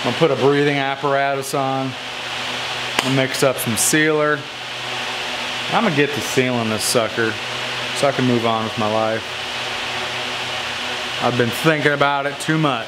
gonna put a breathing apparatus on. I'll mix up some sealer. I'm gonna get to sealing this sucker so I can move on with my life. I've been thinking about it too much.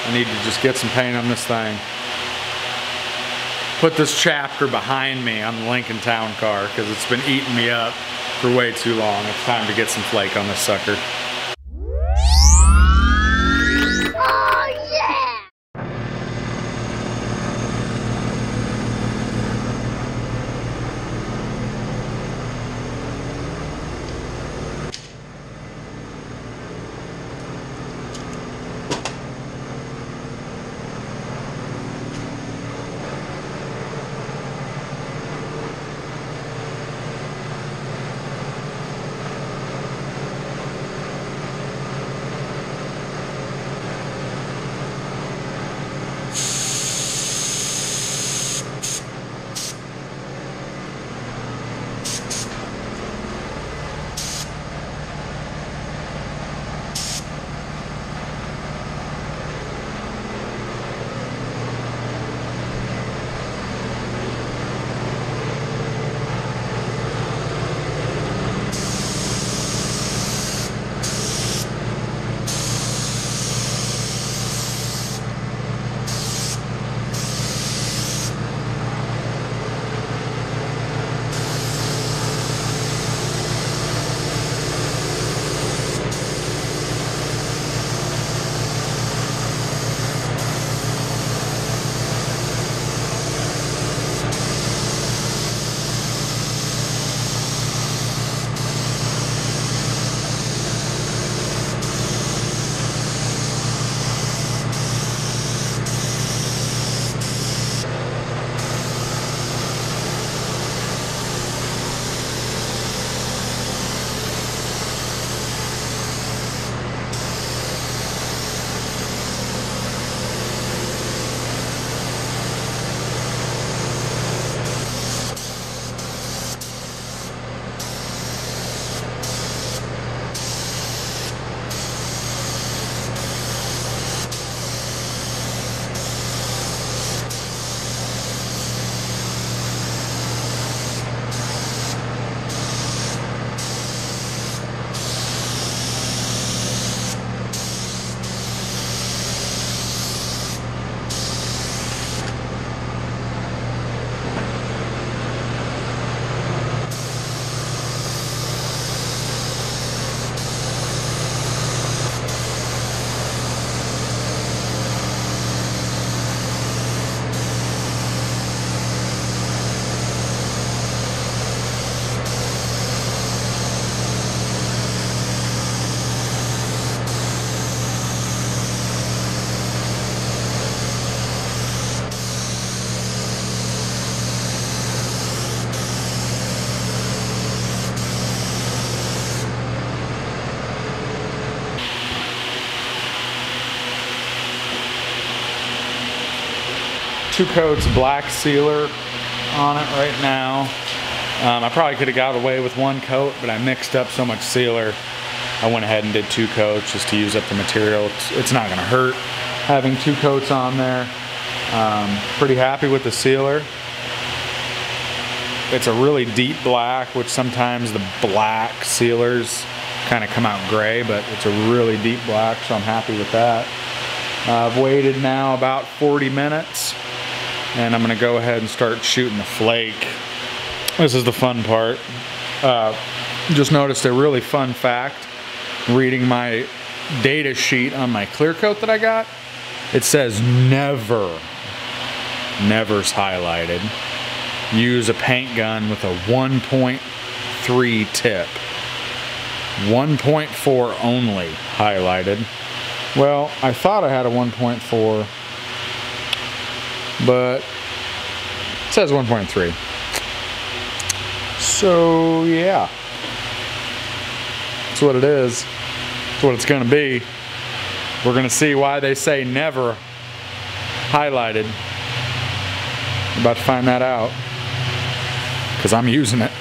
I need to just get some paint on this thing. Put this chapter behind me on the Lincoln Town car because it's been eating me up for way too long. It's time to get some flake on this sucker. Two coats of black sealer on it right now. I probably could have got away with one coat, but I mixed up so much sealer. I went ahead and did two coats just to use up the material. It's not gonna hurt having two coats on there. Pretty happy with the sealer. It's a really deep black, which sometimes the black sealers kind of come out gray, but it's a really deep black, so I'm happy with that. I've waited now about 40 minutes. And I'm gonna go ahead and start shooting the flake. This is the fun part. Just noticed a really fun fact reading my data sheet on my clear coat that I got. It says never's highlighted. Use a paint gun with a 1.3 tip. 1.4 only highlighted. Well, I thought I had a 1.4. But it says 1.3. So yeah, that's what it is. That's what it's gonna be. We're gonna see why they say never highlighted. I'm about to find that out because I'm using it.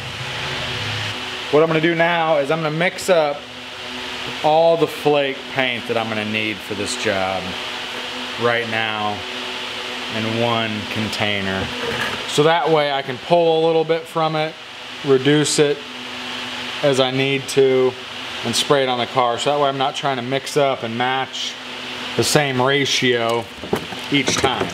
What I'm gonna do now is I'm gonna mix up all the flake paint that I'm gonna need for this job. right now in one container. So that way I can pull a little bit from it, reduce it as I need to, and spray it on the car. So that way I'm not trying to mix up and match the same ratio each time.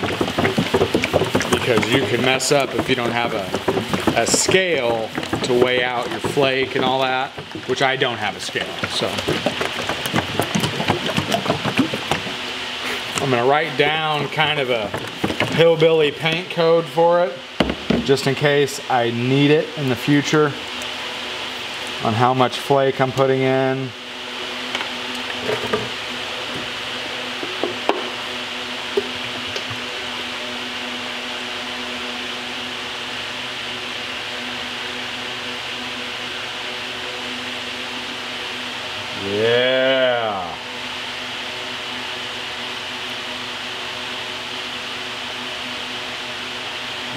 Because you can mess up if you don't have a scale to weigh out your flake and all that, which I don't have a scale. So I'm gonna write down kind of a hillbilly paint code for it, just in case I need it in the future, on how much flake I'm putting in. Yeah.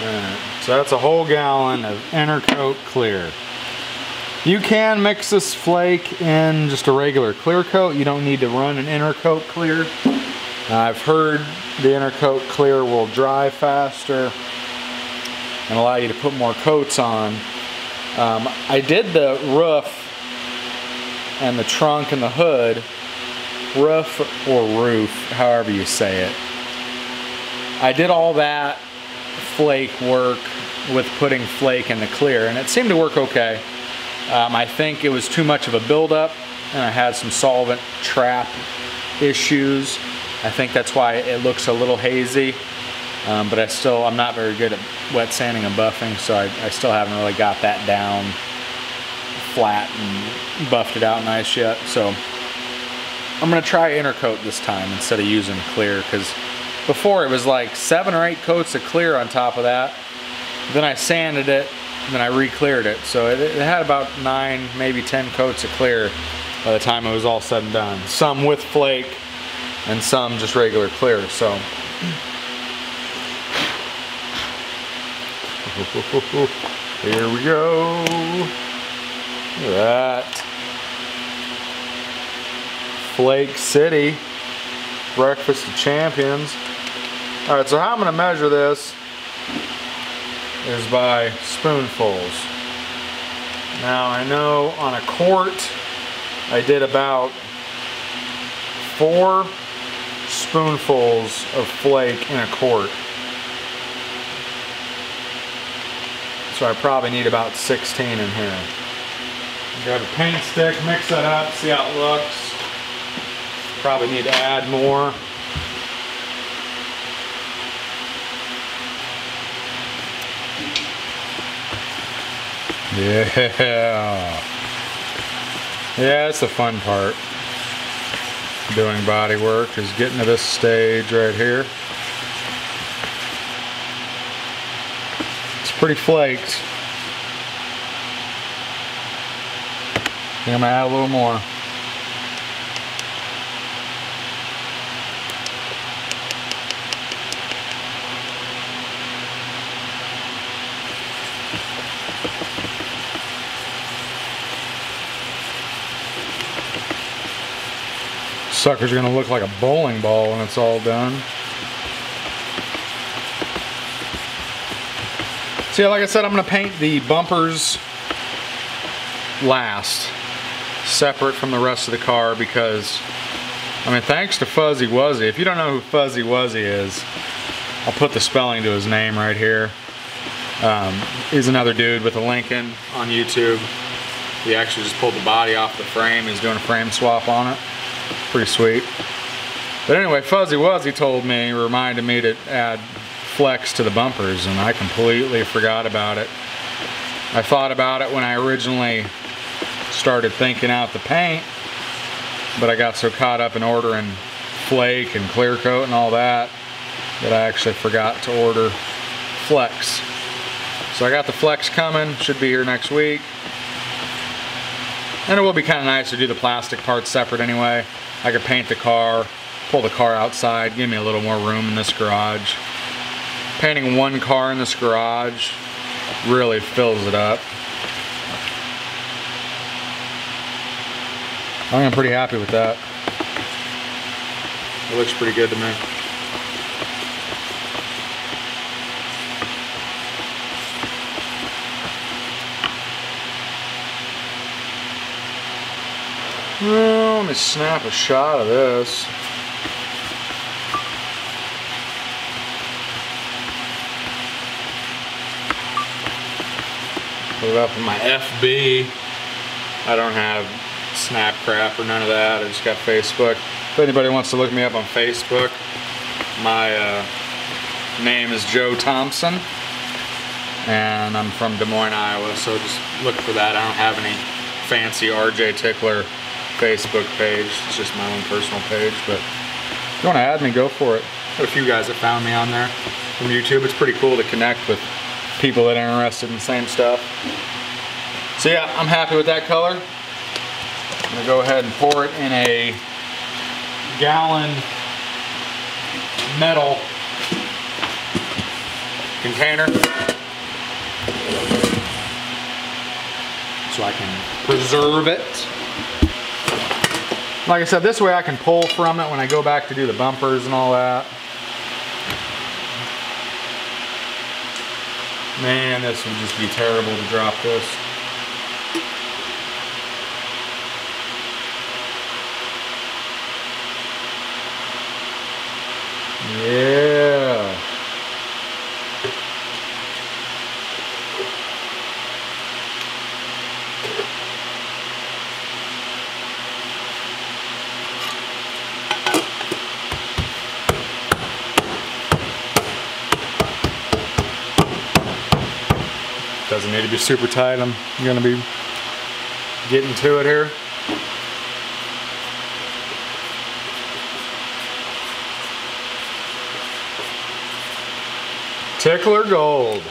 Alright, so that's a whole gallon of Intercoat clear. You can mix this flake in just a regular clear coat. You don't need to run an Intercoat clear. I've heard the Intercoat clear will dry faster and allow you to put more coats on. I did the roof and the trunk and the hood, roof or roof, however you say it. I did all that flake work with putting flake in the clear, and it seemed to work okay. I think it was too much of a buildup, and I had some solvent trap issues. I think that's why it looks a little hazy, but I'm not very good at wet sanding and buffing, so I still haven't really got that down flat and buffed it out nice yet. So I'm gonna try Intercoat this time instead of using clear, because before it was like 7 or 8 coats of clear on top of that. Then I sanded it, then I re-cleared it. So it had about 9, maybe 10 coats of clear by the time it was all said and done. Some with flake and some just regular clear. So here we go. Look at that. Flake City. Breakfast of Champions. Alright, so how I'm going to measure this is by spoonfuls. Now I know on a quart I did about 4 spoonfuls of flake in a quart. So I probably need about 16 in here. Grab a paint stick, mix that up, see how it looks. Probably need to add more. Yeah. Yeah, it's the fun part. Doing body work is getting to this stage right here. It's pretty flaked. I think I'm gonna add a little more. Sucker's gonna look like a bowling ball when it's all done. So yeah, like I said, I'm gonna paint the bumpers last, separate from the rest of the car, because I mean, thanks to Fuzzy Wuzzy. If you don't know who Fuzzy Wuzzy is, I'll put the spelling to his name right here. He's another dude with a Lincoln on YouTube. He actually just pulled the body off the frame. He's doing a frame swap on it. Pretty sweet. But anyway, Fuzzy Wuzzy told me, reminded me to add flex to the bumpers, and I completely forgot about it. I thought about it when I originally started thinking out the paint, but I got so caught up in ordering flake and clear coat and all that I actually forgot to order flex. So I got the flex coming, should be here next week. And it will be kind of nice to do the plastic parts separate anyway. I could paint the car, pull the car outside, give me a little more room in this garage. Painting one car in this garage really fills it up. I'm pretty happy with that. It looks pretty good to me. Well, let me snap a shot of this. Put it up in my FB. I don't have Snapcrap or none of that. I just got Facebook. If anybody wants to look me up on Facebook, my name is Joe Thompson, and I'm from Des Moines, Iowa. So just look for that. I don't have any fancy RJ Tickler Facebook page. It's just my own personal page. But if you want to add me, go for it. Got a few guys that found me on there from YouTube. It's pretty cool to connect with people that are interested in the same stuff. So yeah, I'm happy with that color. I'm gonna go ahead and pour it in a gallon metal container so I can preserve it. Like I said, this way I can pull from it when I go back to do the bumpers and all that. Man, this would just be terrible to drop this. Yeah. Doesn't need to be super tight. I'm gonna be getting to it here. Tickler Gold.